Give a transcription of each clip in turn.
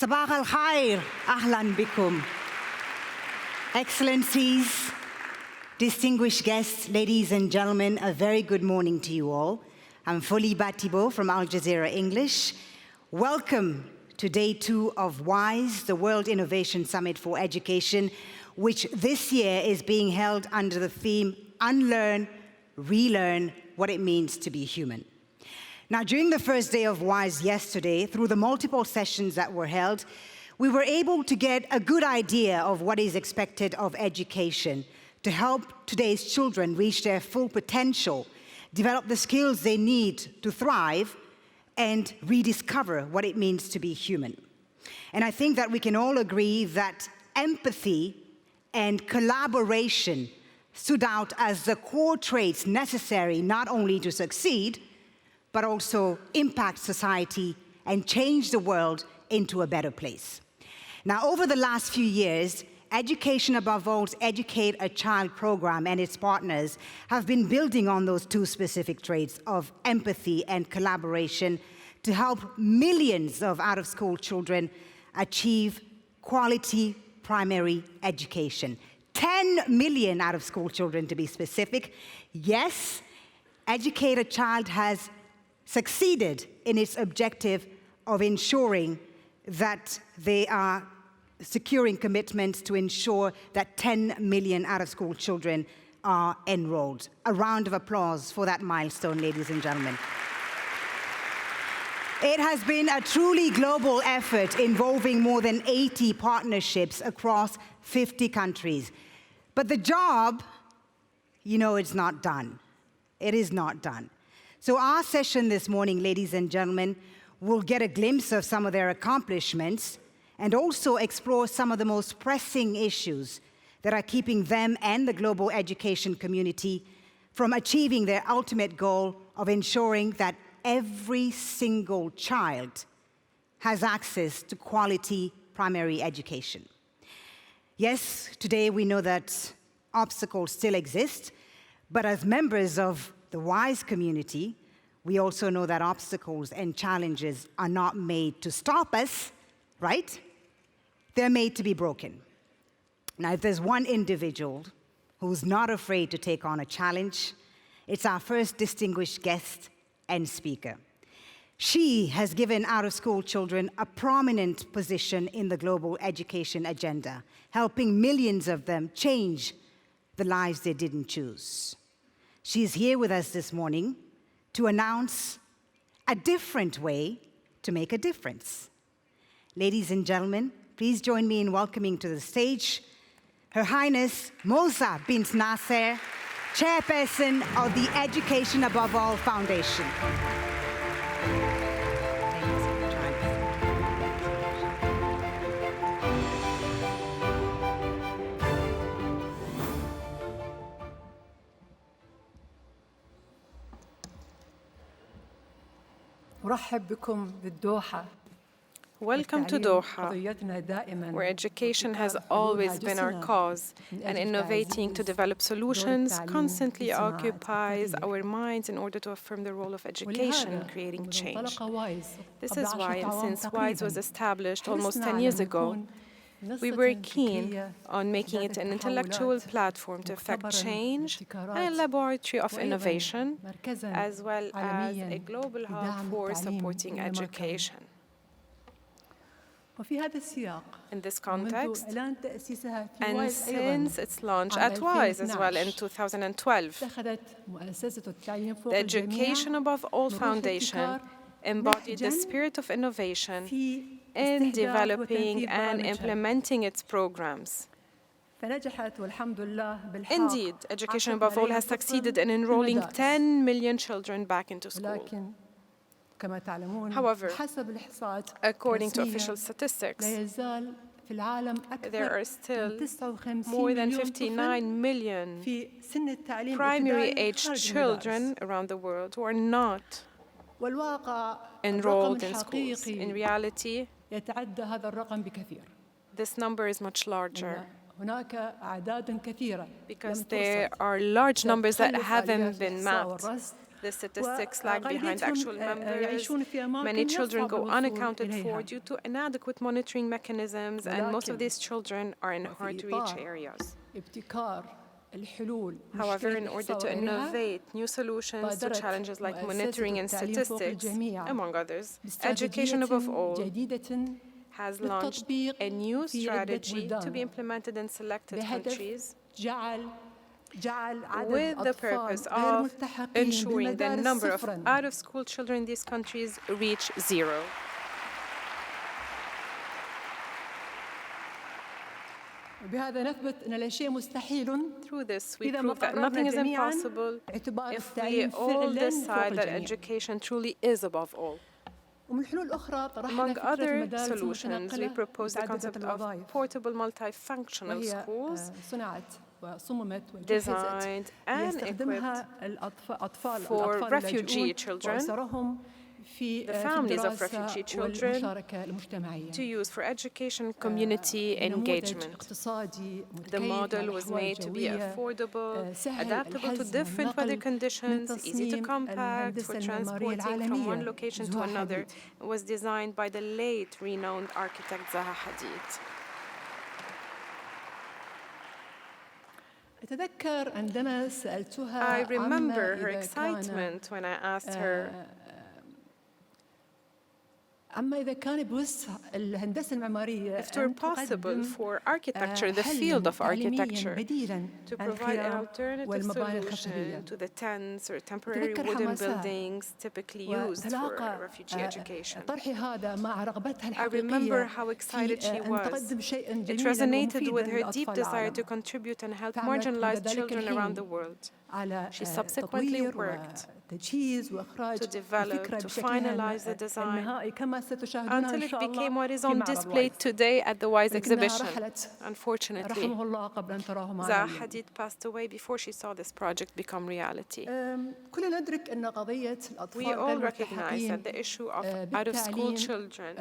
صباح الخير, أهلا بكم. Excellencies, distinguished guests, ladies and gentlemen, a very good morning to you all. I'm Foli Batibo from Al Jazeera English. Welcome to day 2 of WISE, the World Innovation Summit for Education, which this year is being held under the theme, Unlearn, Relearn What It Means to Be Human. Now, during the first day of WISE yesterday, through the multiple sessions that were held, we were able to get a good idea of what is expected of education to help today's children reach their full potential, develop the skills they need to thrive, and rediscover what it means to be human. And I think that we can all agree that empathy and collaboration stood out as the core traits necessary not only to succeed, but also impact society and change the world into a better place. Now, over the last few years, Education Above All's Educate a Child program and its partners have been building on those 2 specific traits of empathy and collaboration to help millions of out-of-school children achieve quality primary education. 10 million out-of-school children, to be specific. Yes, Educate a Child has succeeded in its objective of ensuring that they are securing commitments to ensure that 10 million out-of-school children are enrolled. A round of applause for that milestone, ladies and gentlemen. It has been a truly global effort involving more than 80 partnerships across 50 countries. But the job, it's not done. It is not done. So our session this morning, ladies and gentlemen, will get a glimpse of some of their accomplishments and also explore some of the most pressing issues that are keeping them and the global education community from achieving their ultimate goal of ensuring that every single child has access to quality primary education. Yes, today we know that obstacles still exist, but as members of the WISE community, we also know that obstacles and challenges are not made to stop us, right? They're made to be broken. Now, if there's one individual who's not afraid to take on a challenge, it's our first distinguished guest and speaker. She has given out-of-school children a prominent position in the global education agenda, helping millions of them change the lives they didn't choose. She's here with us this morning to announce a different way to make a difference. Ladies and gentlemen, please join me in welcoming to the stage Her Highness Moza bint Nasser, Chairperson of the Education Above All Foundation. Welcome to Doha, where education has always been our cause, and innovating to develop solutions constantly occupies our minds in order to affirm the role of education in creating change. This is why, and since WISE was established almost 10 years ago, we were keen on making it an intellectual platform to effect change and a laboratory of innovation, as well as a global hub for supporting education. In this context, and since its launch at WISE as well in 2012, the Education Above All Foundation embodied the spirit of innovation in developing and implementing its programs. Indeed, Education Above All has succeeded in enrolling 10 million children back into school. However, according to official statistics, there are still more than 59 million primary-aged children around the world who are not enrolled in schools. In reality, this number is much larger because there are large numbers that haven't been mapped. The statistics lag behind actual numbers. Many children go unaccounted for due to inadequate monitoring mechanisms, and most of these children are in hard-to-reach areas. However, in order to innovate new solutions to challenges like monitoring and statistics, among others, education above all has launched a new strategy to be implemented in selected countries with the purpose of ensuring the number of out-of-school children in these countries reach zero. Through this, we prove that nothing is impossible if we all decide that education truly is above all. Among other solutions, we propose the concept of portable multifunctional schools designed and equipped for refugee children, the families of refugee children, to use for education community engagement. The model was made to be affordable, adaptable to different weather conditions, easy to compact for transporting from one location to another. It was designed by the late renowned architect Zaha Hadid. I remember her excitement when I asked her if it were possible for architecture, the field of architecture, to provide an alternative solution to the tents or temporary wooden buildings typically used for refugee education. I remember how excited she was. It resonated with her deep desire to contribute and help marginalized children around the world. She subsequently worked to develop, to finalize the design, until it became what is on display today at the WISE exhibition. Unfortunately, Zaha Hadid passed away before she saw this project become reality. We all recognize that the issue of out-of-school children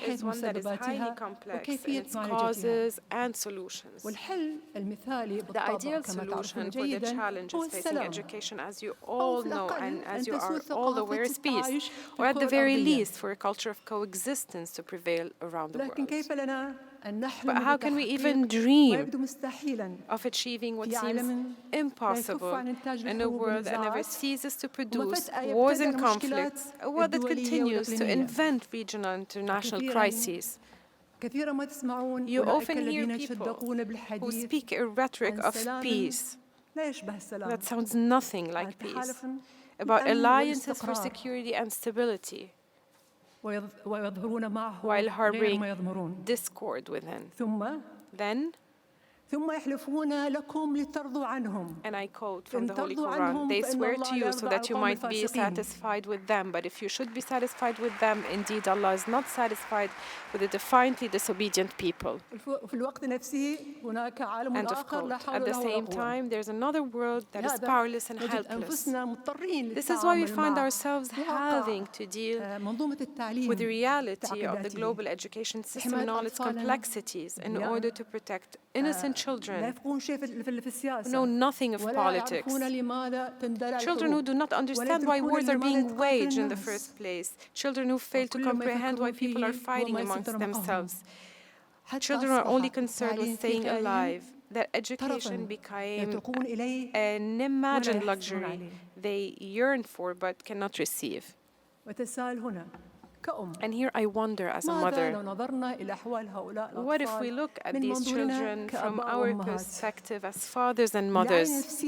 is one that is highly complex in its causes and solutions. The ideal solution for the challenges facing education, as you all know and as you are all aware, is peace, or at the very least for a culture of coexistence to prevail around the world. But how can we even dream of achieving what seems impossible in a world that never ceases to produce wars and conflicts, a world that continues to invent regional and international crises? You often hear people who speak a rhetoric of peace that sounds nothing like peace, about alliances for security and stability, while harboring discord within. Then, and I quote from the Holy Quran, they swear to you so that you might be satisfied with them. But if you should be satisfied with them, indeed Allah is not satisfied with a defiantly disobedient people. End of quote. At the same time, there's another world that is powerless and helpless. This is why we find ourselves having to deal with the reality of the global education system and all its complexities in order to protect innocent children who know nothing of politics, children who do not understand why wars are being waged in the first place, children who fail to comprehend why people are fighting amongst themselves, children who are only concerned with staying alive, that education became an imagined luxury they yearn for but cannot receive. And here I wonder as a mother, what if we look at these children from our perspective as fathers and mothers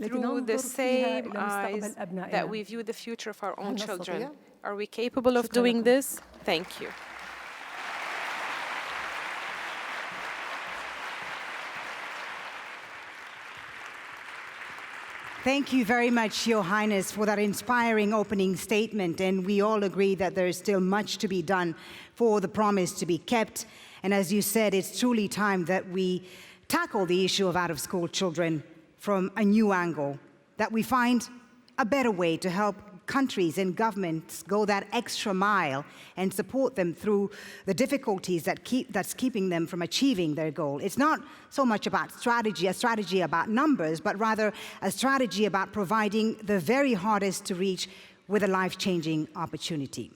through the same eyes that we view the future of our own children? Are we capable of doing this? Thank you. Thank you very much, Your Highness, for that inspiring opening statement. And we all agree that there is still much to be done for the promise to be kept. And as you said, it's truly time that we tackle the issue of out-of-school children from a new angle, that we find a better way to help countries and governments go that extra mile and support them through the difficulties that's keeping them from achieving their goal. It's not so much about strategy, a strategy about numbers, but rather a strategy about providing the very hardest to reach with a life-changing opportunity.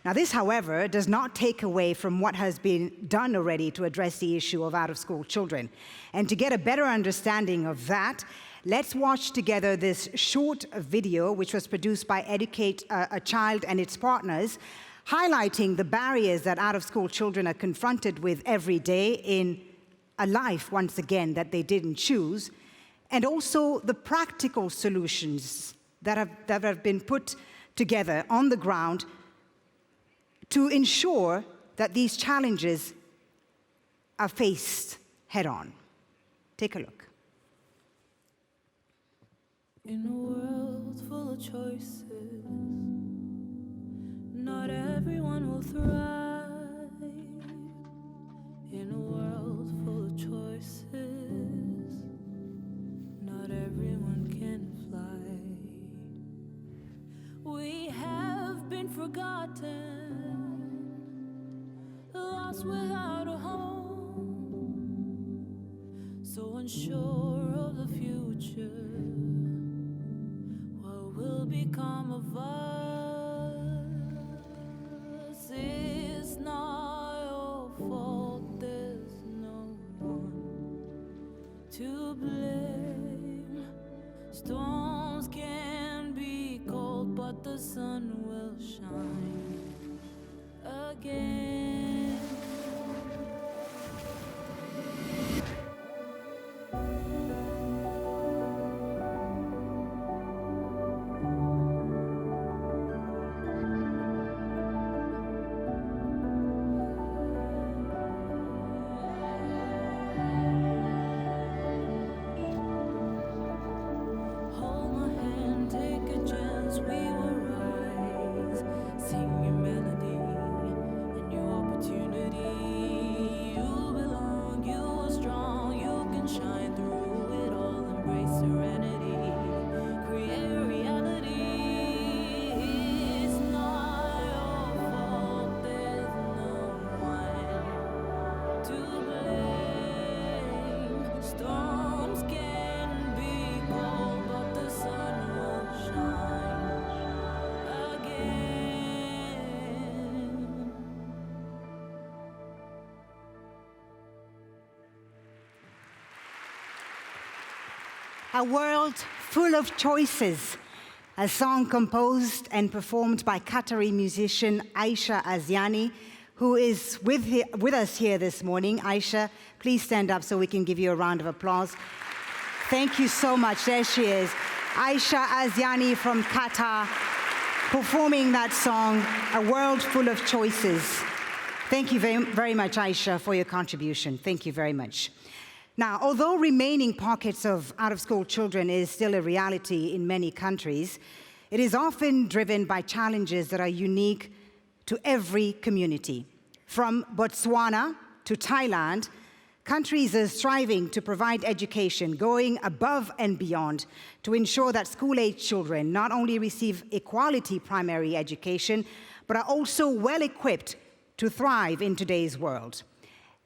Now, this, however, does not take away from what has been done already to address the issue of out-of-school children. And to get a better understanding of that, let's watch together this short video, which was produced by Educate a Child and its partners, highlighting the barriers that out-of-school children are confronted with every day in a life, once again, that they didn't choose, and also the practical solutions that have been put together on the ground to ensure that these challenges are faced head-on. Take a look. In a world full of choices, not everyone will thrive. In a world full of choices, not everyone can fly. We have been forgotten, lost without a home, so unsure of the future. What will become of us? It's not your fault, there's no one to blame. Storms can be cold, but the sun will shine again. A world full of choices, a song composed and performed by Qatari musician Aisha Aziani, who is with us here this morning. Aisha, please stand up so we can give you a round of applause. Thank you so much. There she is. Aisha Aziani from Qatar, performing that song, A World Full of Choices. Thank you very, very much, Aisha, for your contribution. Thank you very much. Now, although remaining pockets of out-of-school children is still a reality in many countries, it is often driven by challenges that are unique to every community. From Botswana to Thailand, countries are striving to provide education, going above and beyond to ensure that school-age children not only receive equality primary education, but are also well-equipped to thrive in today's world.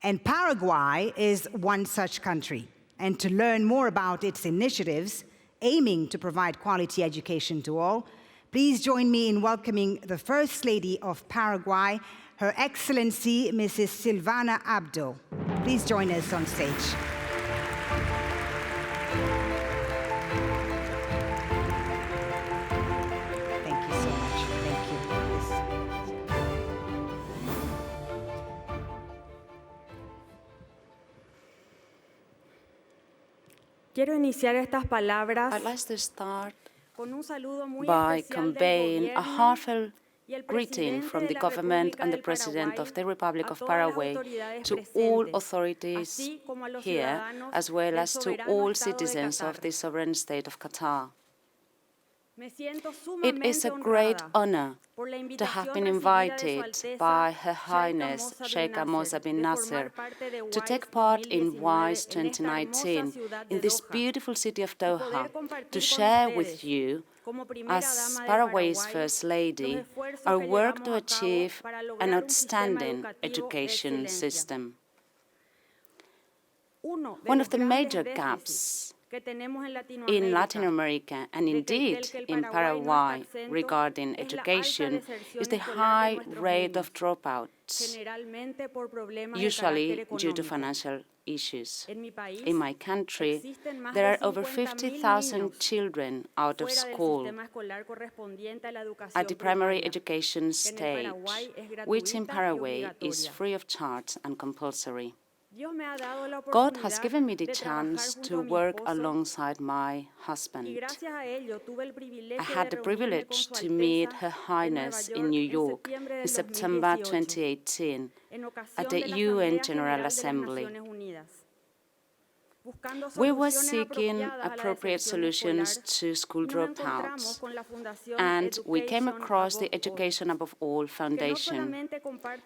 And Paraguay is one such country. And to learn more about its initiatives aiming to provide quality education to all, please join me in welcoming the First Lady of Paraguay, Her Excellency, Mrs. Silvana Abdo. Please join us on stage. Thank you so much. Thank you. Quiero iniciar estas palabras I'd like to start con un saludo muy by especial del conveying a gobierno heartfelt y el greeting presidente from de the la government República and the del President Paraguay, of the Republic a of todas las Paraguay, autoridades to all presentes, authorities así como a los here, ciudadanos as well del as to soberano all Estado de citizens of Qatar. the sovereign state of Qatar. Me siento It is a sumamente great honrada honor por la to have invitación been recibida de Su invited Alteza by Her Sheikha Highness Moza bin Sheikha Moza bin de Nasser formar parte de to WISE take part in 2019 WISE en esta hermosa 2019 ciudad in de this Doha beautiful city of y poder Doha compartir to con share ustedes with you As Paraguay's First Lady, our work to achieve an outstanding education system. One of the major gaps in Latin America, and indeed in Paraguay, regarding education is the high rate of dropouts, usually due to financial issues. In my country, there are over 50,000 children out of school at the primary education stage, which in Paraguay is free of charge and compulsory. God has given me the chance to work alongside my husband. I had the privilege to meet Her Highness in New York in September 2018 at the UN General Assembly. We were seeking appropriate solutions to school dropouts, and we came across the Education Above All Foundation.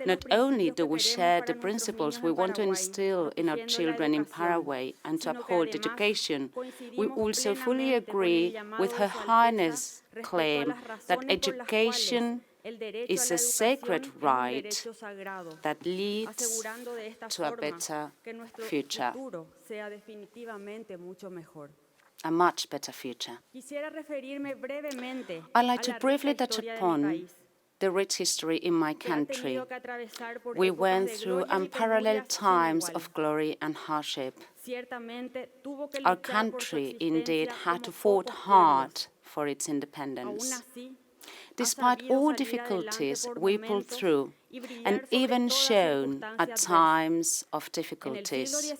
Not only do we share the principles we want to instill in our children in Paraguay and to uphold education, we also fully agree with Her Highness' claim that education is a sacred right that leads to a better future, a much better future. I'd like to briefly touch upon the rich history in my country. We went through unparalleled times of glory and hardship. Our country indeed had to fight hard for its independence. Despite all difficulties, we pulled through and even shown at times of difficulties.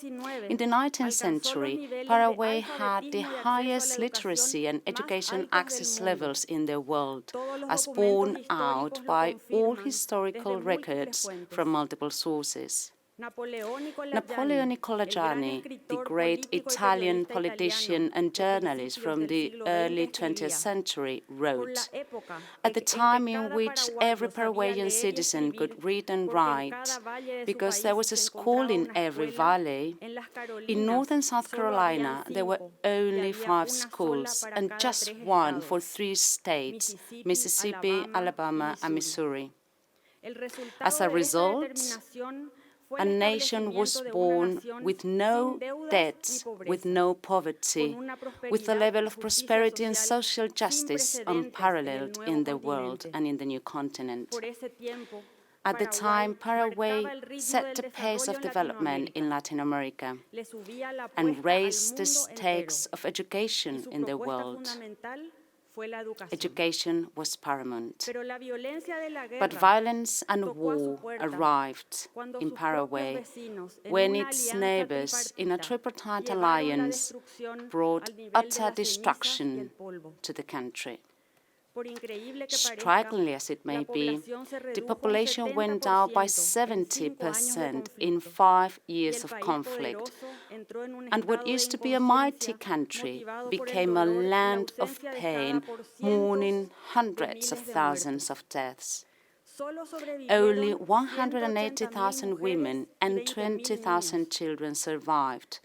In the 19th century, Paraguay had the highest literacy and education access levels in the world, as borne out by all historical records from multiple sources. Napoleon Nicolajani, the great Italian politician and journalist from the early 20th century, wrote, "At the time in which every Paraguayan citizen could read and write, because there was a school in every valley, in North and South Carolina there were only 5 schools and just one for 3 states, Mississippi, Alabama, and Missouri. As a result, a nation was born with no debt, with no poverty, with a level of prosperity and social justice unparalleled in the world and in the new continent." At the time, Paraguay set the pace of development in Latin America and raised the stakes of education in the world. Education was paramount. But violence and war arrived in Paraguay when its neighbors, in a tripartite alliance, brought utter destruction to the country. Strikingly as it may be, the population went down by 70% in 5 years of conflict, and what used to be a mighty country became a land of pain, mourning hundreds of thousands of deaths. Only 180,000 women and 20,000 children survived,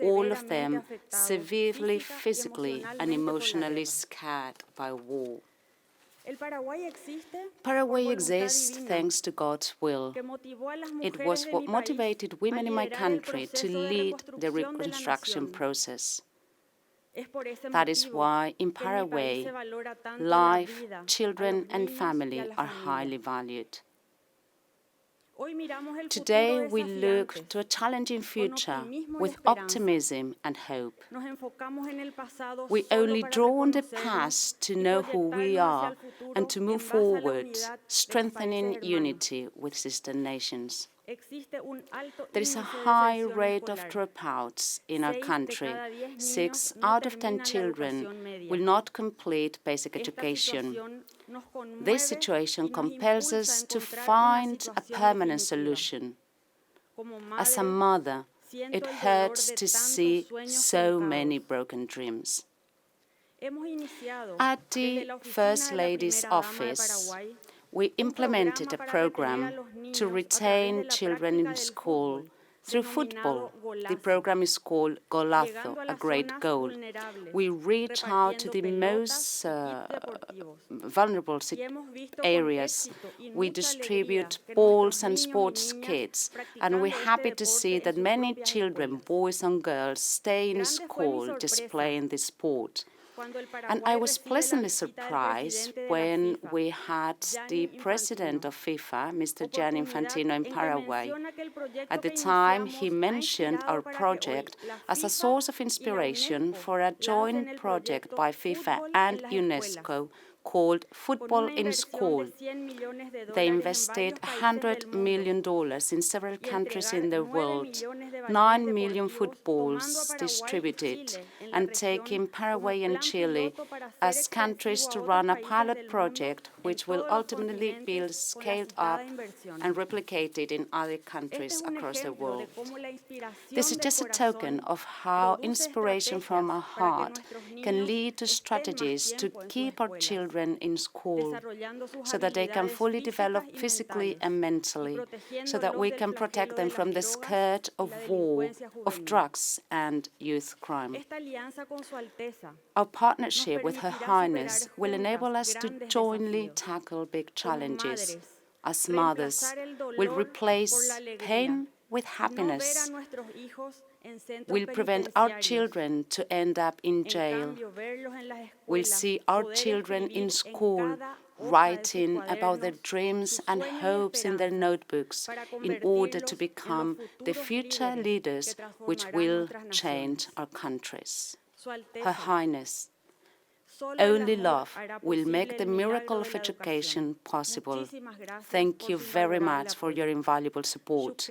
all of them severely physically and emotionally scarred by war. Paraguay exists thanks to God's will. It was what motivated women in my country to lead the reconstruction process. That is why in Paraguay, life, children, and family are highly valued. Today, we look to a challenging future with optimism and hope. We only draw on the past to know who we are and to move forward, strengthening unity with sister nations. There is a high rate of dropouts in our country. 6 out of 10 children will not complete basic education. This situation compels us to find a permanent solution. As a mother, it hurts to see so many broken dreams. At the First Lady's office, we implemented a program to retain children in school Through football, the program is called Golazo, a great goal. We reach out to the most vulnerable areas. We distribute balls and sports kits, and we're happy to see that many children, boys and girls, stay in school displaying the sport. And I was pleasantly surprised when we had the president of FIFA, Mr. Gianni Infantino, in Paraguay. At the time, he mentioned our project as a source of inspiration for a joint project by FIFA and UNESCO called Football in School. They invested $100 million in several countries in the world, 9 million footballs distributed, and taking Paraguay and Chile as countries to run a pilot project which will ultimately be scaled up and replicated in other countries across the world. This is just a token of how inspiration from our heart can lead to strategies to keep our children in school so that they can fully develop physically and mentally, so that we can protect them from the scourge of war, of drugs and youth crime. Our partnership with Her Highness will enable us to jointly tackle big challenges. As mothers, we'll replace pain with happiness. We'll prevent our children to end up in jail. We'll see our children in school writing about their dreams and hopes in their notebooks in order to become the future leaders which will change our countries. Her Highness, only love will make the miracle of education possible. Thank you very much for your invaluable support.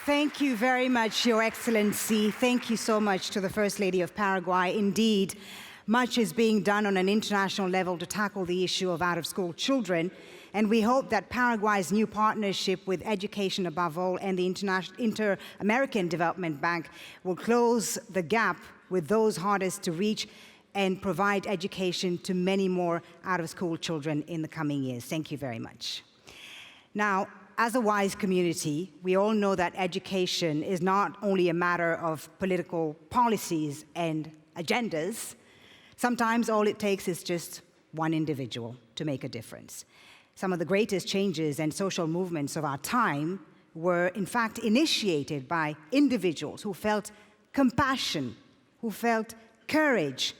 Thank you very much, Your Excellency. Thank you so much to the First Lady of Paraguay. Indeed, much is being done on an international level to tackle the issue of out-of-school children, and we hope that Paraguay's new partnership with Education Above All and the Inter-American Development Bank will close the gap with those hardest to reach and provide education to many more out-of-school children in the coming years. Thank you very much. Now, as a wise community, we all know that education is not only a matter of political policies and agendas. Sometimes all it takes is just one individual to make a difference. Some of the greatest changes and social movements of our time were, in fact, initiated by individuals who felt compassion, who felt courage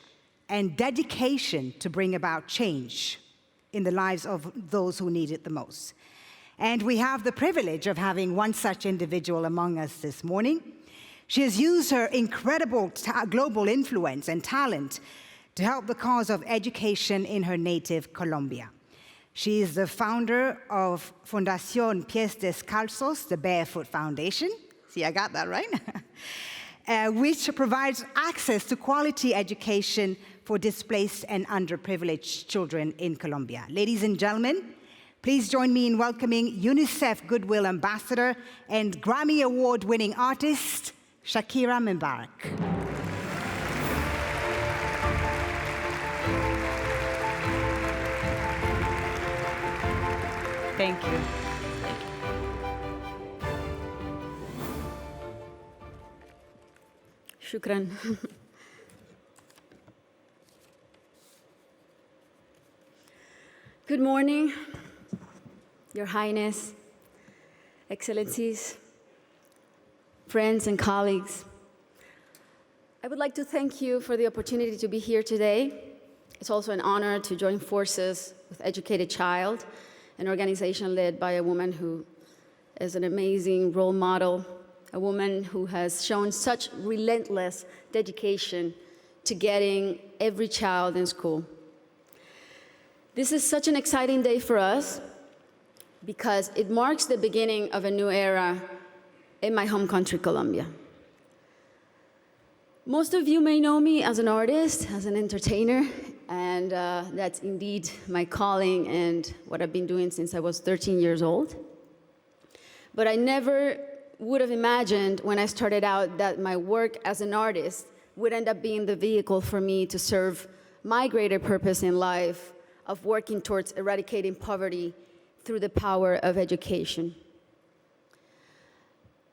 and dedication to bring about change in the lives of those who need it the most. And we have the privilege of having one such individual among us this morning. She has used her incredible global influence and talent to help the cause of education in her native Colombia. She is the founder of Fundación Pies Descalzos, the Barefoot Foundation. See, I got that right. Which provides access to quality education for displaced and underprivileged children in Colombia. Ladies and gentlemen, please join me in welcoming UNICEF Goodwill Ambassador and Grammy Award-winning artist, Shakira Mebarak. Thank you. Shukran. Good morning, Your Highness, Excellencies, friends and colleagues. I would like to thank you for the opportunity to be here today. It's also an honor to join forces with Educated Child, an organization led by a woman who is an amazing role model, a woman who has shown such relentless dedication to getting every child in school. This is such an exciting day for us because it marks the beginning of a new era in my home country, Colombia. Most of you may know me as an artist, as an entertainer, and that's indeed my calling and what I've been doing since I was 13 years old. But I never would have imagined when I started out that my work as an artist would end up being the vehicle for me to serve my greater purpose in life of working towards eradicating poverty through the power of education.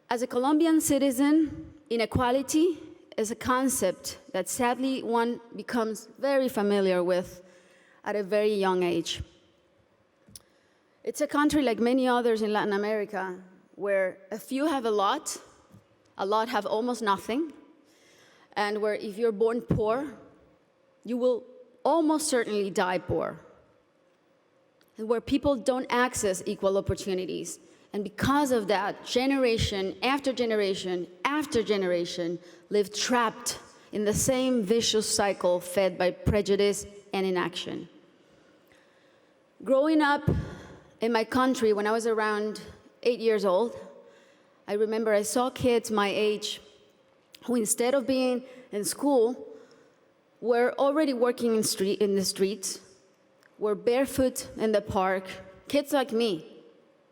As a Colombian citizen, inequality is a concept that sadly one becomes very familiar with at a very young age. It's a country like many others in Latin America where a few have a lot have almost nothing, and where if you're born poor, you will almost certainly die poor, and where people don't access equal opportunities. And because of that, generation after generation after generation live trapped in the same vicious cycle fed by prejudice and inaction. Growing up in my country, when I was around 8 years old, I remember I saw kids my age who, instead of being in school, were already working in the streets, were barefoot in the park, kids like me,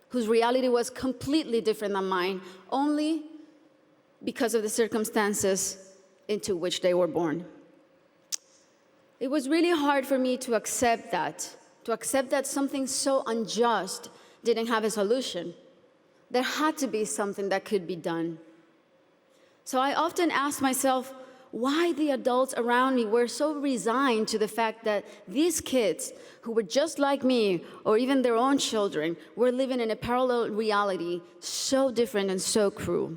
whose reality was completely different than mine, only because of the circumstances into which they were born. It was really hard for me to accept that something so unjust didn't have a solution. There had to be something that could be done. So I often asked myself why the adults around me were so resigned to the fact that these kids, who were just like me, or even their own children, were living in a parallel reality so different and so cruel.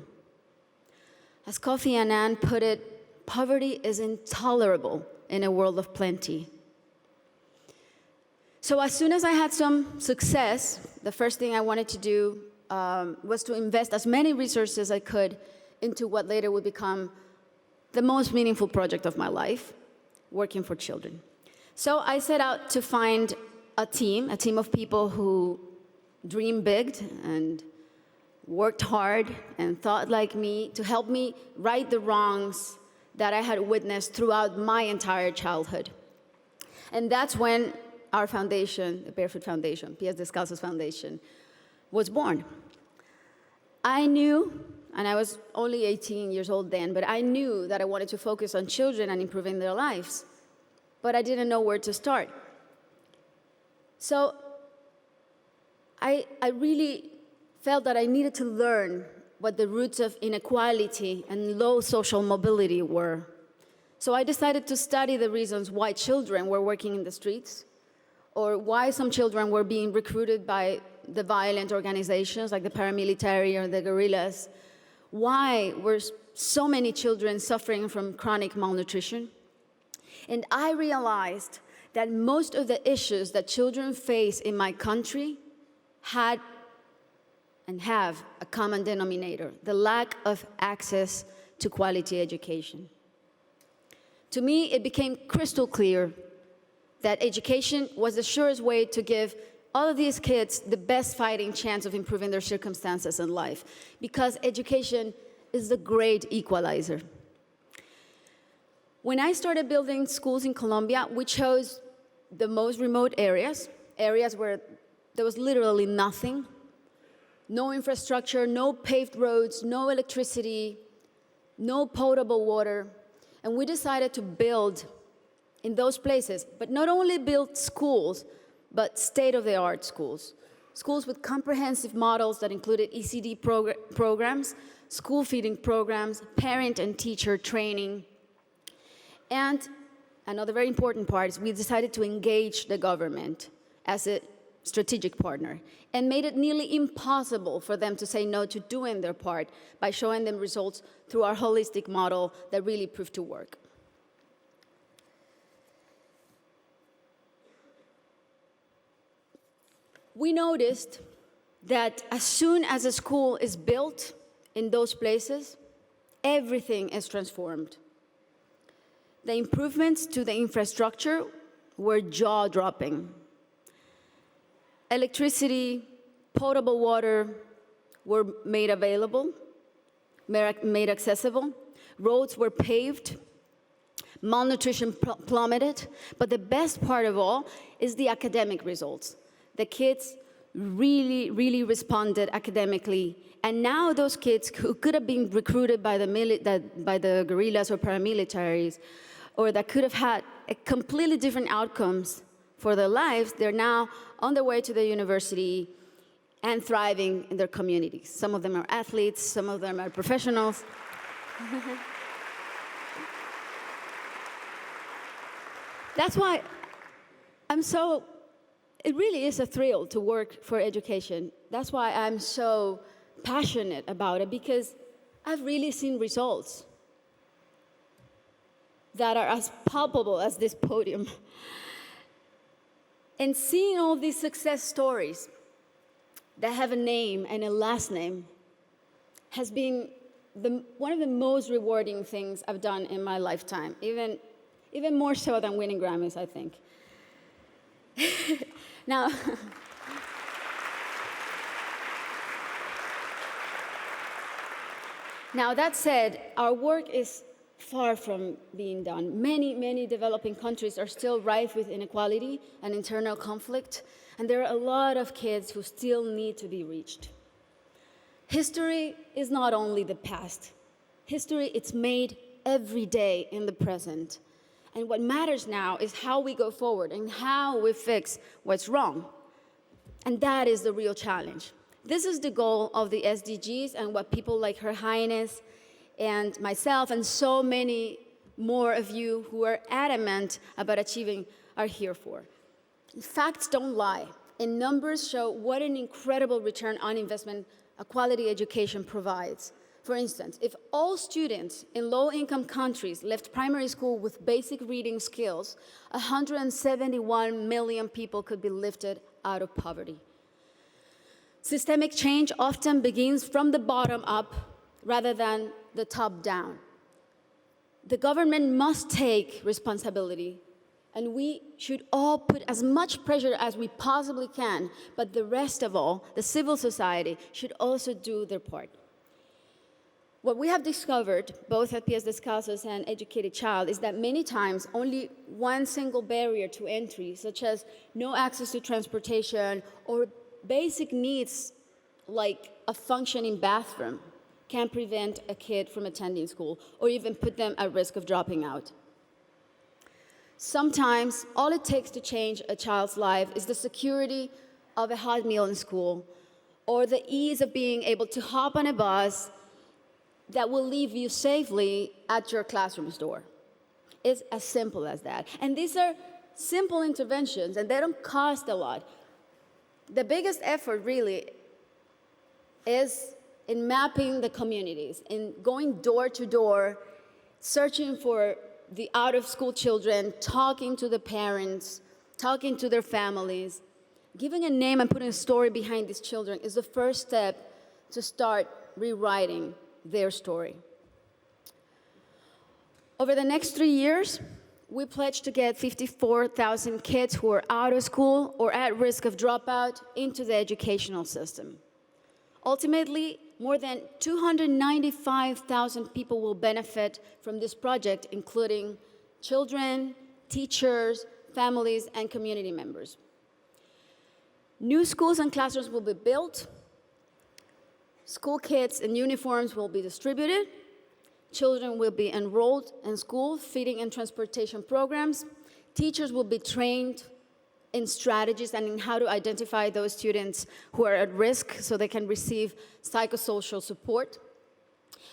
As Kofi Annan put it, poverty is intolerable in a world of plenty. So as soon as I had some success, the first thing I wanted to do was to invest as many resources as I could into what later would become the most meaningful project of my life, working for children. So I set out to find a team of people who dreamed big and worked hard and thought like me to help me right the wrongs that I had witnessed throughout my entire childhood. And that's when our foundation, the Barefoot Foundation, Pies Descalzos Foundation, was born. I knew, and I was only 18 years old then, but I knew that I wanted to focus on children and improving their lives, but I didn't know where to start. So I really felt that I needed to learn what the roots of inequality and low social mobility were. So I decided to study the reasons why children were working in the streets, or why some children were being recruited by the violent organizations like the paramilitary or the guerrillas. Why were so many children suffering from chronic malnutrition? And I realized that most of the issues that children face in my country had and have a common denominator: the lack of access to quality education. To me, it became crystal clear that education was the surest way to give all of these kids the best fighting chance of improving their circumstances in life, because education is the great equalizer. When I started building schools in Colombia, we chose the most remote areas where there was literally nothing, no infrastructure, no paved roads, no electricity, no potable water. And we decided to build in those places, but not only build schools, but state-of-the-art schools. Schools with comprehensive models that included ECD programs, school feeding programs, parent and teacher training. And another very important part is we decided to engage the government as a strategic partner and made it nearly impossible for them to say no to doing their part by showing them results through our holistic model that really proved to work. We noticed that as soon as a school is built in those places, everything is transformed. The improvements to the infrastructure were jaw-dropping. Electricity, potable water were made available, made accessible. Roads were paved. Malnutrition plummeted. But the best part of all is the academic results. The kids really responded academically. And now those kids who could have been recruited by the guerrillas or paramilitaries, or that could have had completely different outcomes, for their lives, they're now on their way to the university and thriving in their communities. Some of them are athletes, some of them are professionals. That's why it really is a thrill to work for education. That's why I'm so passionate about it, because I've really seen results that are as palpable as this podium. And seeing all these success stories that have a name and a last name has been one of the most rewarding things I've done in my lifetime, even more so than winning Grammys, I think. Now, that said, our work is far from being done. Many developing countries are still rife with inequality and internal conflict, and there are a lot of kids who still need to be reached. History is not only the past. History, it's made every day in the present. And what matters now is how we go forward and how we fix what's wrong. And that is the real challenge. This is the goal of the SDGs and what people like Her Highness and myself and so many more of you who are adamant about achieving are here for. Facts don't lie, and numbers show what an incredible return on investment a quality education provides. For instance, if all students in low-income countries left primary school with basic reading skills, 171 million people could be lifted out of poverty. Systemic change often begins from the bottom up rather than the top down. The government must take responsibility, and we should all put as much pressure as we possibly can, but the rest of all, the civil society, should also do their part. What we have discovered, both at Pies Descalzos and Educated Child, is that many times only one single barrier to entry, such as no access to transportation or basic needs like a functioning bathroom, can prevent a kid from attending school or even put them at risk of dropping out. Sometimes, all it takes to change a child's life is the security of a hot meal in school or the ease of being able to hop on a bus that will leave you safely at your classroom's door. It's as simple as that. And these are simple interventions, and they don't cost a lot. The biggest effort, really, is in mapping the communities, in going door to door, searching for the out-of-school children, talking to the parents, talking to their families. Giving a name and putting a story behind these children is the first step to start rewriting their story. Over the next 3 years, we pledge to get 54,000 kids who are out of school or at risk of dropout into the educational system. Ultimately, more than 295,000 people will benefit from this project, including children, teachers, families, and community members. New schools and classrooms will be built. School kits and uniforms will be distributed. Children will be enrolled in school, feeding and transportation programs. Teachers will be trained in strategies and in how to identify those students who are at risk so they can receive psychosocial support.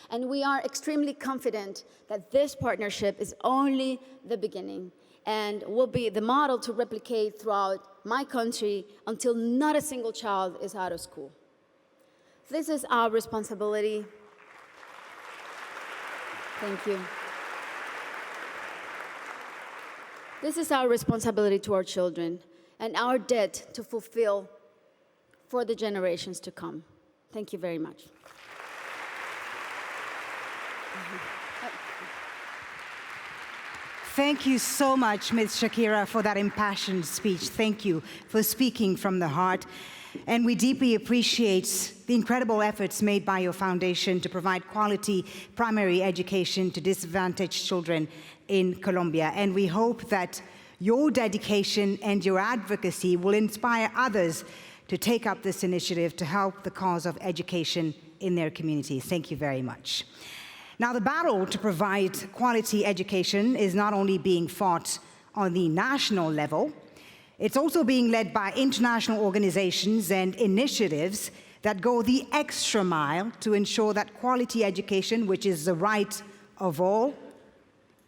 And we are extremely confident that this partnership is only the beginning and will be the model to replicate throughout my country until not a single child is out of school. This is our responsibility. Thank you. This is our responsibility to our children and our debt to fulfill for the generations to come. Thank you very much. Thank you so much, Ms. Shakira, for that impassioned speech. Thank you for speaking from the heart. And we deeply appreciate the incredible efforts made by your foundation to provide quality primary education to disadvantaged children in Colombia. And we hope that your dedication and your advocacy will inspire others to take up this initiative to help the cause of education in their communities. Thank you very much. Now, the battle to provide quality education is not only being fought on the national level, It's also being led by international organizations and initiatives that go the extra mile to ensure that quality education, which is the right of all,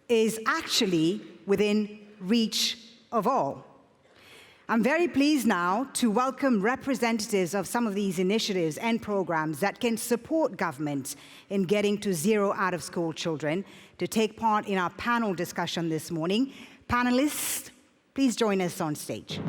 is actually within reach of all. I'm very pleased now to welcome representatives of some of these initiatives and programs that can support government in getting to zero out-of-school children to take part in our panel discussion this morning. Panelists, please join us on stage.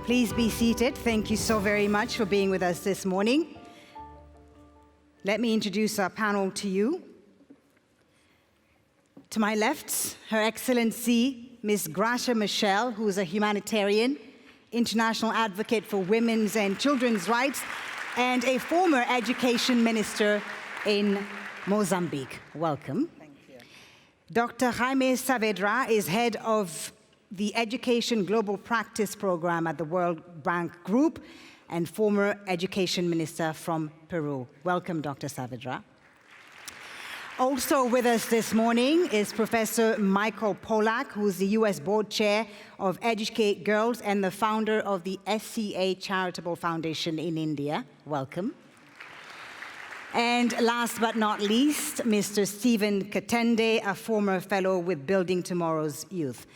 Please be seated. Thank you so very much for being with us this morning. Let me introduce our panel to you. To my left, Her Excellency, Ms. Gracia Michel, who is a humanitarian, international advocate for women's and children's rights, and a former education minister in Mozambique. Welcome. Thank you. Dr. Jaime Saavedra is head of the Education Global Practice Program at the World Bank Group and former education minister from Peru. Welcome, Dr. Saavedra. Also with us this morning is Professor Michael Polak, who's the US Board Chair of Educate Girls and the founder of the SCA Charitable Foundation in India. Welcome. And last but not least, Mr. Stephen Katende, a former fellow with Building Tomorrow's Youth.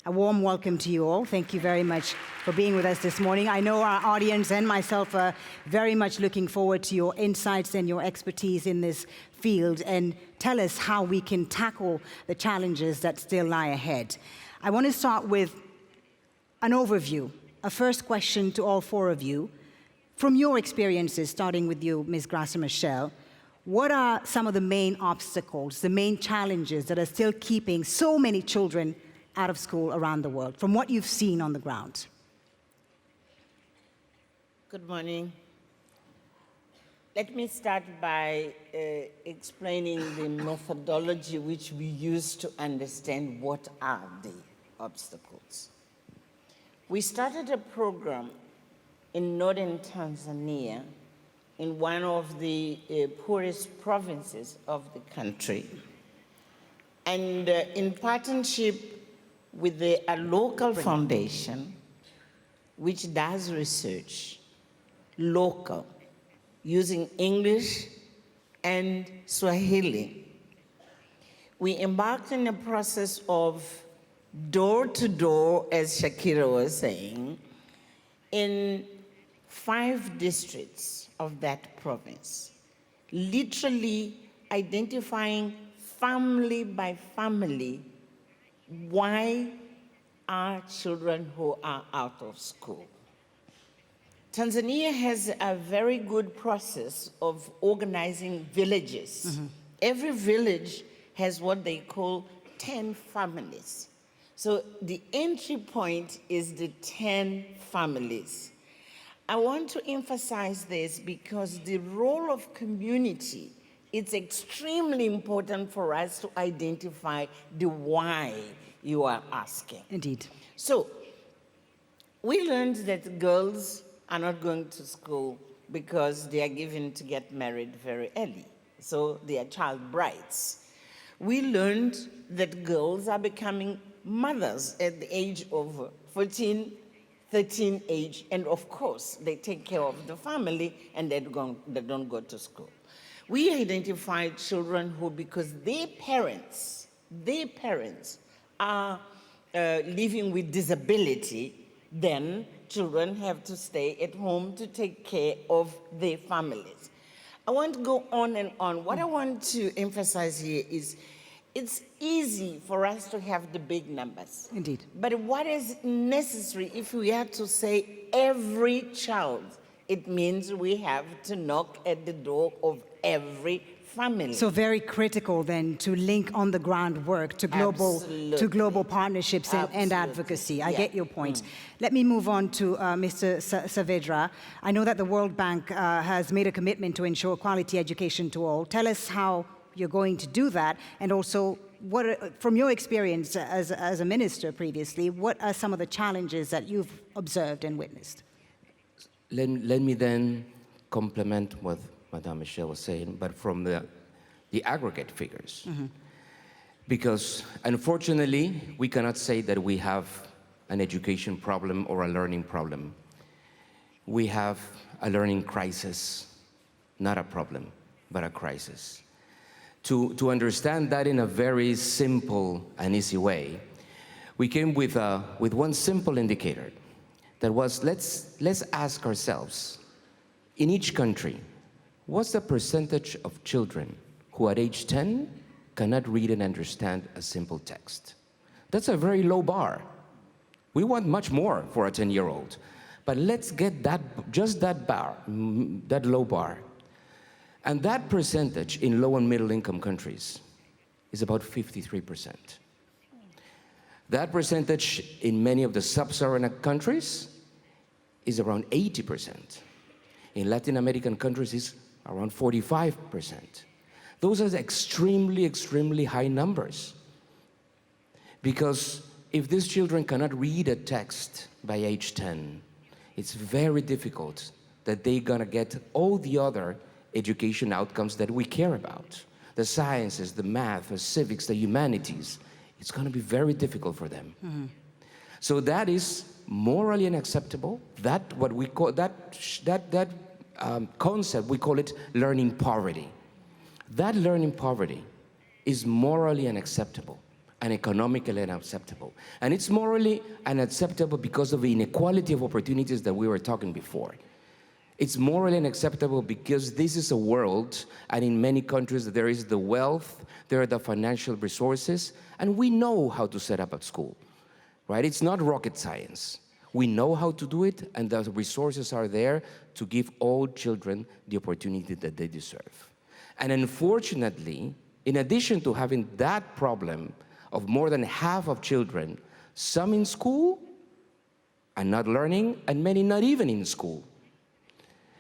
A warm welcome to you all. Thank you very much for being with us this morning. I know our audience and myself are very much looking forward to your insights and your expertise in this field, and tell us how we can tackle the challenges that still lie ahead. I want to start with an overview, a first question to all four of you. From your experiences, starting with you, Ms. Gracia Michel, what are some of the main obstacles, the main challenges that are still keeping so many children out of school around the world, from what you've seen on the ground? Good morning. Let me start by explaining the methodology which we use to understand what are the obstacles. We started a program in northern Tanzania, in one of the poorest provinces of the country, and in partnership with a local foundation which does research, local, using English and Swahili. We embarked in a process of door-to-door, as Shakira was saying, in 5 districts of that province, literally identifying family by family why are children who are out of school. Tanzania has a very good process of organizing villages. Mm-hmm. Every village has what they call 10 families. So the entry point is the 10 families. I want to emphasize this because the role of community, it's extremely important for us to identify the why you are asking. Indeed. So we learned that girls are not going to school because they are given to get married very early. So they are child brides. We learned that girls are becoming mothers at the age of 14, 13 age, and of course, they take care of the family and they don't go to school. We identified children who, because their parents are living with disability, then children have to stay at home to take care of their families. I want to go on and on. What I want to emphasize here is it's easy for us to have the big numbers. Indeed. But what is necessary, if we had to say every child, it means we have to knock at the door of every family. So very critical then to link on the ground work to global partnerships and advocacy. I get your point. Let me move on to Mr. Saavedra. I know that the World Bank has made a commitment to ensure quality education to all. Tell us how you're going to do that, and also from your experience as a minister previously, what are some of the challenges that you've observed and witnessed? Let me then complement what Madame Michelle was saying, but from the aggregate figures. Mm-hmm. Because unfortunately, we cannot say that we have an education problem or a learning problem. We have a learning crisis, not a problem, but a crisis. To understand that in a very simple and easy way, we came with one simple indicator. That was, let's ask ourselves, in each country, what's the percentage of children who at age 10 cannot read and understand a simple text? That's a very low bar. We want much more for a 10-year-old. But let's get just that bar, that low bar. And that percentage in low and middle income countries is about 53%. That percentage in many of the sub-Saharan countries is around 80%. In Latin American countries, it's around 45%. Those are extremely, extremely high numbers. Because if these children cannot read a text by age 10, it's very difficult that they're gonna get all the other education outcomes that we care about. The sciences, the math, the civics, the humanities. It's gonna be very difficult for them. Mm-hmm. So that is morally unacceptable. That, what we call, that concept, we call it learning poverty. That learning poverty is morally unacceptable and economically unacceptable. And it's morally unacceptable because of the inequality of opportunities that we were talking before. It's morally unacceptable because this is a world, and in many countries there is the wealth, there are the financial resources, and we know how to set up a school, right? It's not rocket science. We know how to do it, and the resources are there to give all children the opportunity that they deserve. And unfortunately, in addition to having that problem of more than half of children, some in school and not learning, and many not even in school.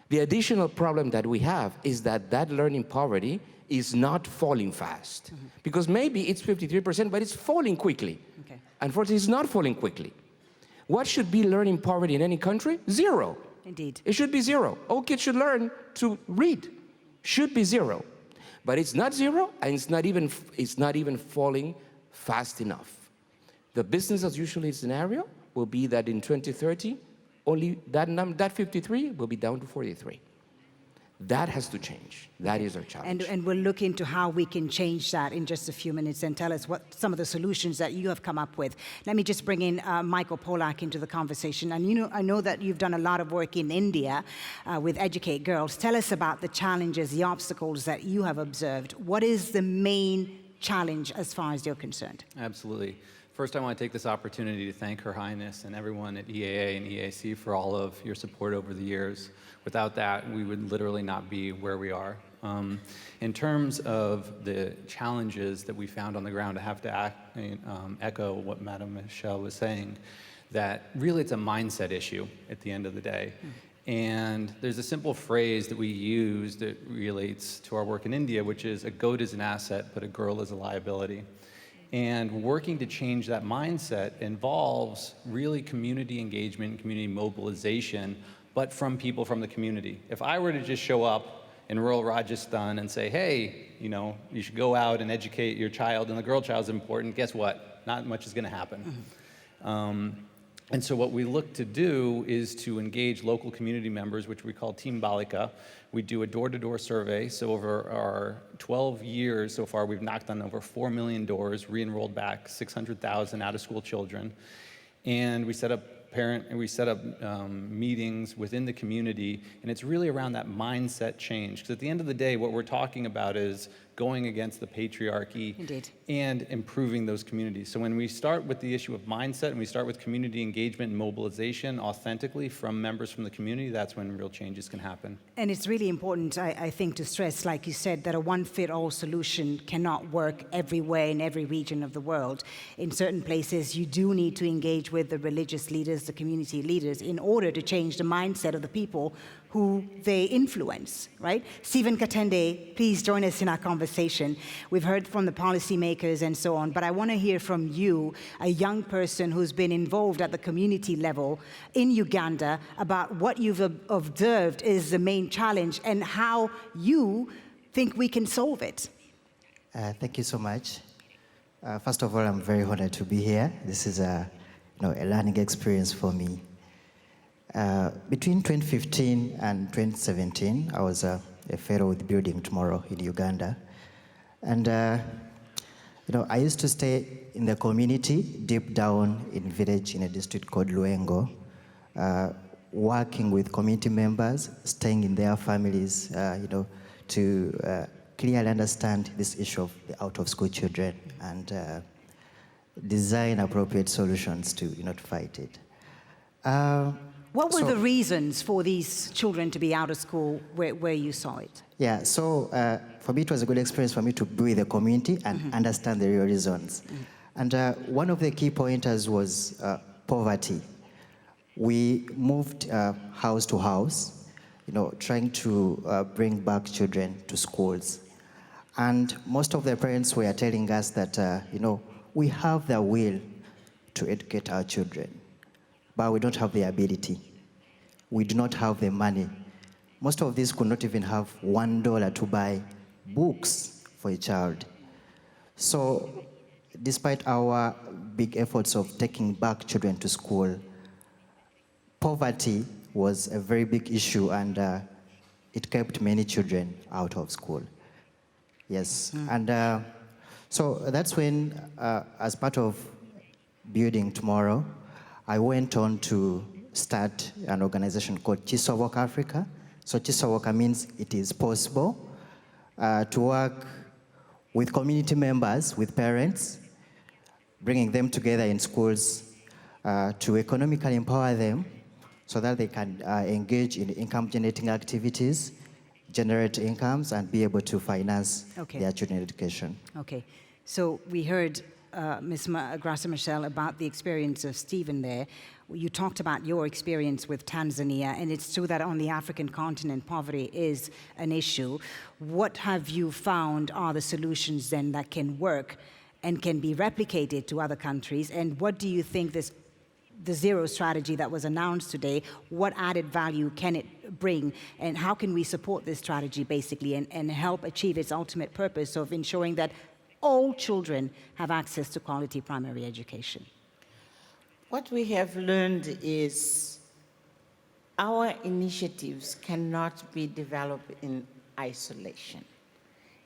The additional problem that we have is that learning poverty is not falling fast. Mm-hmm. Because maybe it's 53%, but it's falling quickly. Okay. Unfortunately, it's not falling quickly. What should be learning poverty in any country? 0. Indeed. It should be 0. All kids should learn to read. Should be 0. But it's not 0, and it's not even falling fast enough. The business as usual scenario will be that in 2030, only that 53 will be down to 43. That has to change. That is our challenge. And we'll look into how we can change that in just a few minutes and tell us what some of the solutions that you have come up with. Let me just bring in Michael Polak into the conversation. And I know that you've done a lot of work in India with Educate Girls. Tell us about the challenges, the obstacles that you have observed. What is the main challenge as far as you're concerned? Absolutely. First, I want to take this opportunity to thank Her Highness and everyone at EAA and EAC for all of your support over the years. Without that, we would literally not be where we are. In terms of the challenges that we found on the ground, I have to echo what Madame Michelle was saying, that really it's a mindset issue at the end of the day. And there's a simple phrase that we use that relates to our work in India, which is a goat is an asset, but a girl is a liability. And working to change that mindset involves really community engagement, community mobilization, but from people from the community. If I were to just show up in rural Rajasthan and say, hey, you should go out and educate your child, and the girl child is important, guess what? Not much is going to happen. Mm-hmm. And so what we look to do is to engage local community members, which we call Team Balika. We do a door-to-door survey. So over our 12 years so far, we've knocked on over 4 million doors, re-enrolled back 600,000 out-of-school children. And we set up meetings within the community, and it's really around that mindset change. Because at the end of the day, what we're talking about is going against the patriarchy. Indeed. And improving those communities. So when we start with the issue of mindset and we start with community engagement and mobilization authentically from members from the community, that's when real changes can happen. And it's really important, I think, to stress, like you said, that a one-fit-all solution cannot work everywhere in every region of the world. In certain places, you do need to engage with the religious leaders, the community leaders, in order to change the mindset of the people who they influence, right? Stephen Katende, please join us in our conversation. conversation. We've heard from the policymakers and so on, but I want to hear from you, a young person who's been involved at the community level in Uganda, about what you've observed is the main challenge and how you think we can solve it. Thank you so much. First of all, I'm very honored to be here. This is a learning experience for me. Between 2015 and 2017, I was a fellow with Building Tomorrow in Uganda. And I used to stay in the community, deep down in village in a district called Luengo, working with community members, staying in their families, to clearly understand this issue of the out-of-school children and design appropriate solutions to fight it. What were the reasons for these children to be out of school where you saw it? Yeah, so for me it was a good experience for me to be with the community and understand the real reasons. And one of the key pointers was poverty. We moved house to house, trying to bring back children to schools. And most of the parents were telling us that, we have the will to educate our children, but we don't have the ability. We do not have the money. Most of these could not even have $1 to buy books for a child. So despite our big efforts of taking back children to school, poverty was a very big issue, and it kept many children out of school. Yes, and so that's when, as part of Building Tomorrow, I went on to start an organization called Chisowok Africa. So Chisowok means it is possible to work with community members, with parents, bringing them together in schools to economically empower them so that they can engage in income-generating activities, generate incomes, and be able to finance their children's education. Okay, so we heard Ms. Graça Machel about the experience of Stephen there. You talked about your experience with Tanzania, and it's true that on the African continent, poverty is an issue. What have you found are the solutions then that can work and can be replicated to other countries? And what do you think the zero strategy that was announced today, what added value can it bring, and how can we support this strategy basically and help achieve its ultimate purpose of ensuring that all children have access to quality primary education? What we have learned is our initiatives cannot be developed in isolation.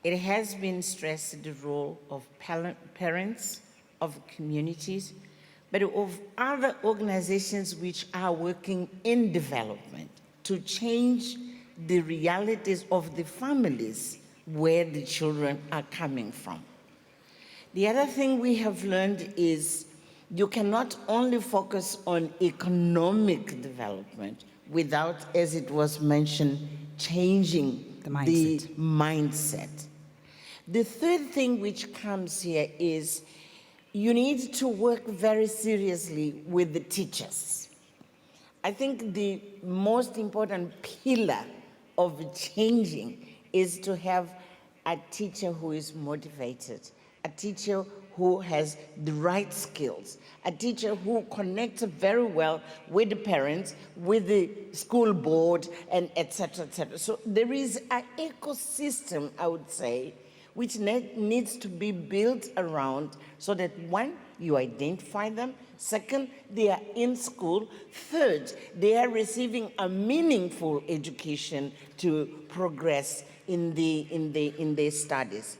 It has been stressed the role of parents, of communities, but of other organizations which are working in development to change the realities of the families where the children are coming from. The other thing we have learned is you cannot only focus on economic development without, as it was mentioned, changing the mindset. The third thing which comes here is you need to work very seriously with the teachers. I think the most important pillar of changing is to have a teacher who is motivated, a teacher who has the right skills, a teacher who connects very well with the parents, with the school board, and et cetera, et cetera. So there is an ecosystem, I would say, which needs to be built around so that, one, you identify them. Second, they are in school. Third, they are receiving a meaningful education to progress in their studies.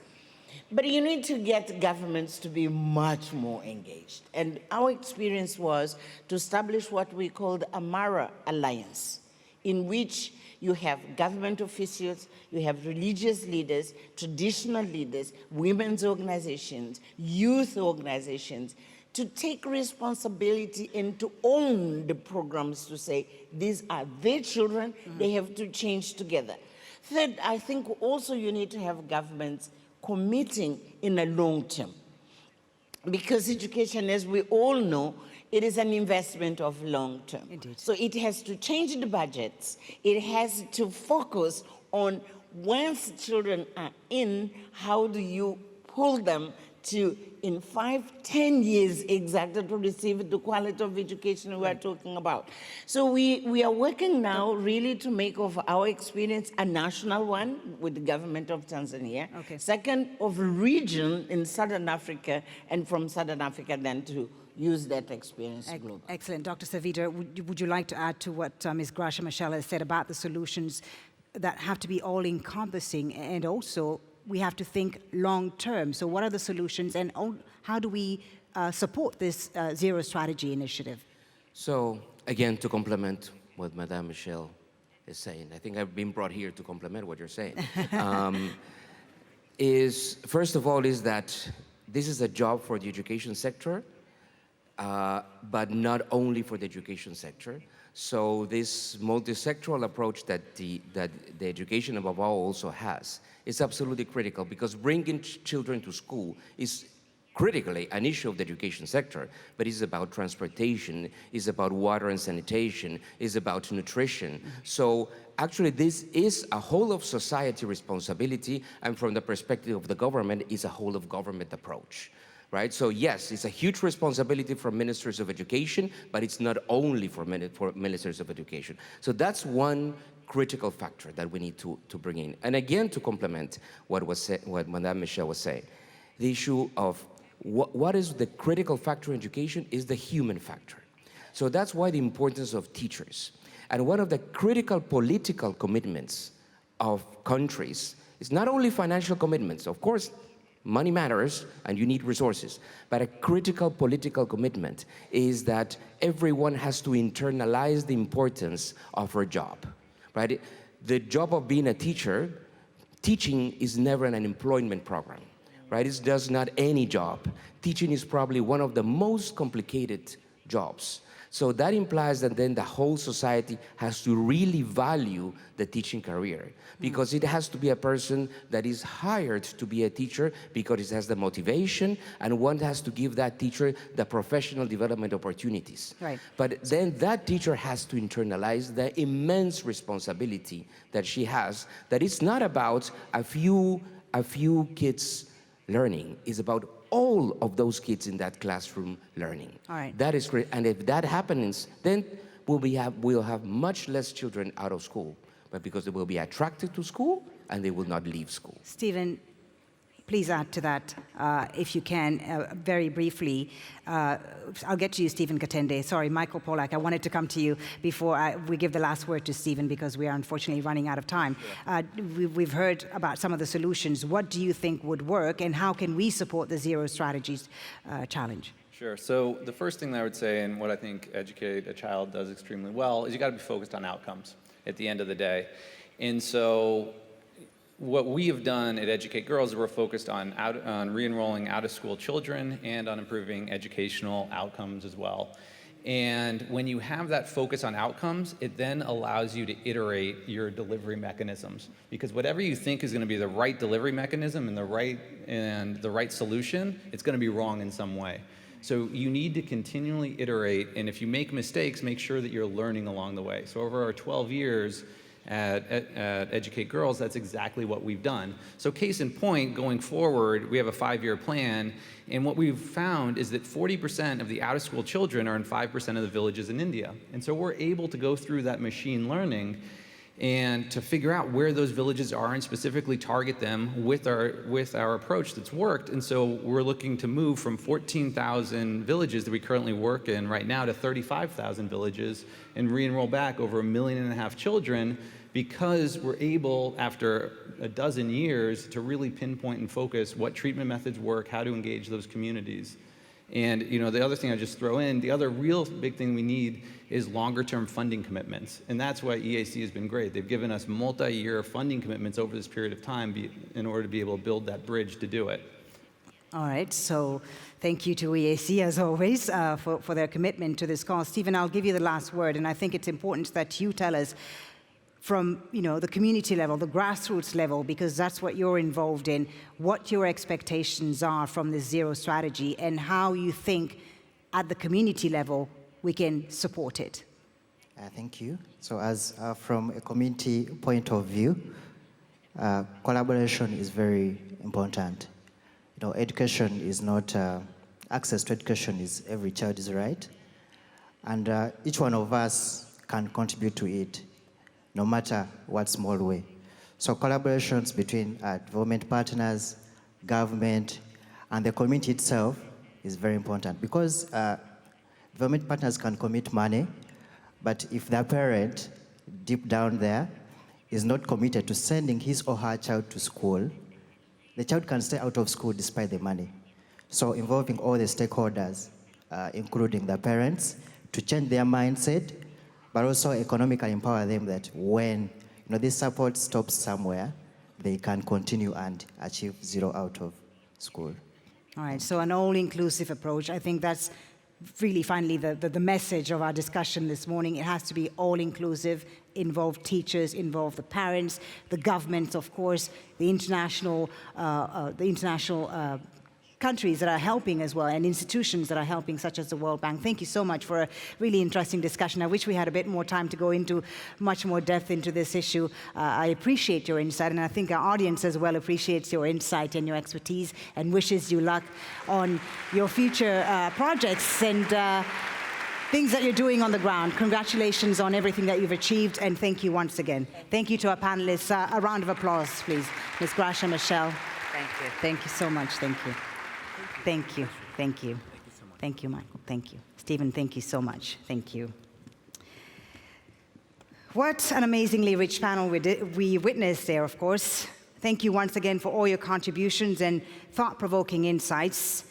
But you need to get governments to be much more engaged. And our experience was to establish what we called a Mara Alliance, in which you have government officials, you have religious leaders, traditional leaders, women's organizations, youth organizations, to take responsibility and to own the programs, to say, these are their children, they have to change together. Third, I think also you need to have governments committing in a long term. Because education, as we all know, it is an investment of long term. Indeed. So it has to change the budgets. It has to focus on once children are in, how do you pull them to, in 5, 10 years exactly, to receive the quality of education we are talking about. So we are working now really to make of our experience a national one with the government of Tanzania. Okay. Second, of a region in Southern Africa, and from Southern Africa then to use that experience globally. Excellent. Dr. Savita, would you like to add to what Ms. Gracia Michelle has said about the solutions that have to be all-encompassing, and also we have to think long-term? So what are the solutions, and how do we support this Zero Strategy initiative? So, again, to complement what Madame Michelle is saying, I think I've been brought here to complement what you're saying, is, first of all, is that this is a job for the education sector, but not only for the education sector. So this multi-sectoral approach that the education above all also has is absolutely critical, because bringing children to school is critically an issue of the education sector, but it's about transportation, it's about water and sanitation, it's about nutrition. So actually this is a whole of society responsibility, and from the perspective of the government, it's a whole of government approach. Right? So yes, it's a huge responsibility for ministers of education, but it's not only for ministers of education. So that's one critical factor that we need to bring in. And again, to complement what Madame Michelle was saying, the issue of what is the critical factor in education is the human factor. So that's why the importance of teachers. And one of the critical political commitments of countries is not only financial commitments, of course, money matters and you need resources, but a critical political commitment is that everyone has to internalize the importance of her job, right? The job of being a teacher, teaching is never an employment program, right? It's just not any job. Teaching is probably one of the most complicated jobs. So that implies that then the whole society has to really value the teaching career, because it has to be a person that is hired to be a teacher because it has the motivation, and one has to give that teacher the professional development opportunities. Right. But then that teacher has to internalize the immense responsibility that she has, that it's not about a few kids learning, it's about all of those kids in that classroom learning. All right. That is great. And if that happens, then we'll have much less children out of school, but because they will be attracted to school and they will not leave school. Stephen, please add to that, if you can, very briefly. I'll get to you, Stephen Katende. Sorry, Michael Pollack, I wanted to come to you before we give the last word to Stephen, because we are unfortunately running out of time. We've heard about some of the solutions. What do you think would work, and how can we support the Zero Strategies challenge? Sure. So the first thing that I would say, and what I think Educate a Child does extremely well, is you got to be focused on outcomes at the end of the day. And so what we have done at Educate Girls is we're focused on re-enrolling out-of-school children and on improving educational outcomes as well. And when you have that focus on outcomes, it then allows you to iterate your delivery mechanisms. Because whatever you think is going to be the right delivery mechanism and the right solution, it's going to be wrong in some way. So you need to continually iterate, and if you make mistakes, make sure that you're learning along the way. So over our 12 years, at Educate Girls, that's exactly what we've done. So case in point, going forward, we have a 5-year plan, and what we've found is that 40% of the out-of-school children are in 5% of the villages in India. And so we're able to go through that machine learning and to figure out where those villages are and specifically target them with our approach that's worked. And so we're looking to move from 14,000 villages that we currently work in right now to 35,000 villages and re-enroll back over 1.5 million children, because we're able, after a dozen years, to really pinpoint and focus what treatment methods work, how to engage those communities. And the other thing I just throw in, the other real big thing we need is longer-term funding commitments. And that's why EAC has been great. They've given us multi-year funding commitments over this period of time in order to be able to build that bridge to do it. All right, so thank you to EAC, as always, for their commitment to this cause. Stephen, I'll give you the last word, and I think it's important that you tell us from the community level, the grassroots level, because that's what you're involved in, what your expectations are from this Zero Strategy and how you think at the community level we can support it. Thank you. So as from a community point of view, collaboration is very important. You know, education is not, access to education is every child's right. And each one of us can contribute to it, no matter what small way. So collaborations between development partners, government, and the community itself is very important, because development partners can commit money, but if their parent, deep down there, is not committed to sending his or her child to school, the child can stay out of school despite the money. So involving all the stakeholders, including the parents, to change their mindset, but also economically empower them that when this support stops somewhere, they can continue and achieve 0 out of school. All right, so an all-inclusive approach. I think that's really finally the message of our discussion this morning. It has to be all-inclusive, involve teachers, involve the parents, the governments, of course, the international countries that are helping as well, and institutions that are helping, such as the World Bank. Thank you so much for a really interesting discussion. I wish we had a bit more time to go into much more depth into this issue. I appreciate your insight, and I think our audience as well appreciates your insight and your expertise, and wishes you luck on your future projects and things that you're doing on the ground. Congratulations on everything that you've achieved, and thank you once again. Thank you to our panelists. A round of applause, please. Ms. Gracia, Michelle. Thank you. Thank you so much. Thank you. Thank you. Thank you. Thank you, Michael. Thank you. Stephen, thank you so much. Thank you. What an amazingly rich panel we witnessed there, of course. Thank you once again for all your contributions and thought-provoking insights.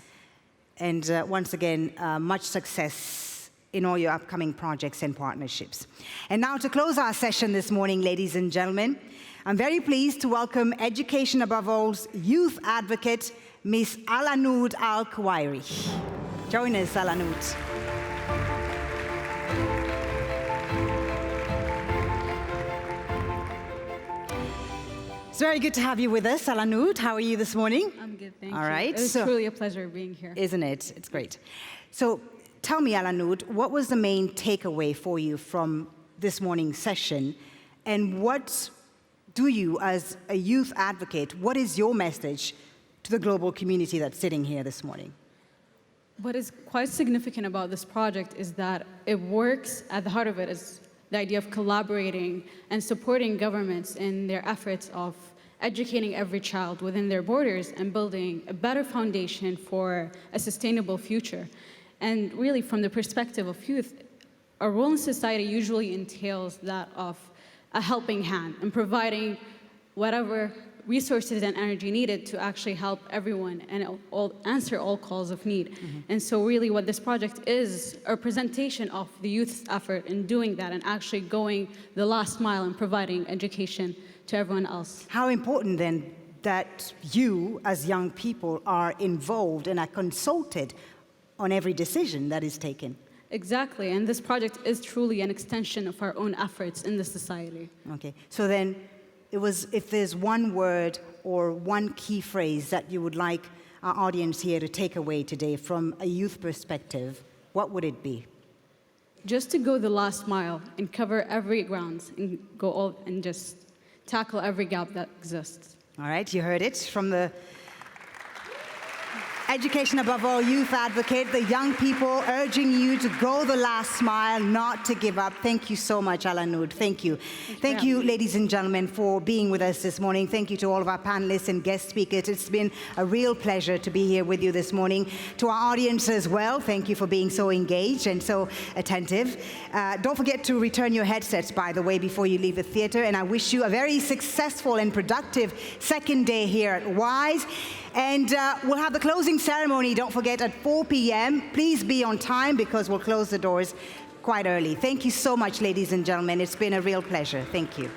And once again, much success in all your upcoming projects and partnerships. And now to close our session this morning, ladies and gentlemen, I'm very pleased to welcome Education Above All's youth advocate, Ms. Alanoud Al-Khawairi. Join us, Alanoud. It's very good to have you with us, Alanoud. How are you this morning? I'm good, thank you. All right. It's truly a pleasure being here. Isn't it? It's great. So tell me, Alanoud, what was the main takeaway for you from this morning's session? And what do you, as a youth advocate, what is your message to the global community that's sitting here this morning? What is quite significant about this project is that it works, at the heart of it is the idea of collaborating and supporting governments in their efforts of educating every child within their borders and building a better foundation for a sustainable future. And really, from the perspective of youth, our role in society usually entails that of a helping hand and providing whatever resources and energy needed to actually help everyone and answer all calls of need. Mm-hmm. And so really what this project is a representation of the youth's effort in doing that and actually going the last mile and providing education to everyone else. How important then that you as young people are involved and are consulted on every decision that is taken. Exactly, and this project is truly an extension of our own efforts in the society. Okay, so then if there's one word or one key phrase that you would like our audience here to take away today from a youth perspective, what would it be? Just to go the last mile and cover every ground and go all and just tackle every gap that exists. All right, you heard it from the Education Above All youth advocate, the young people urging you to go the last mile, not to give up. Thank you so much, Alanoud. Thank you. Thank you, ladies and gentlemen, for being with us this morning. Thank you to all of our panelists and guest speakers. It's been a real pleasure to be here with you this morning. To our audience as well, thank you for being so engaged and so attentive. Don't forget to return your headsets, by the way, before you leave the theater. And I wish you a very successful and productive second day here at WISE. And we'll have the closing ceremony, don't forget, at 4 p.m. Please be on time because we'll close the doors quite early. Thank you so much, ladies and gentlemen. It's been a real pleasure. Thank you.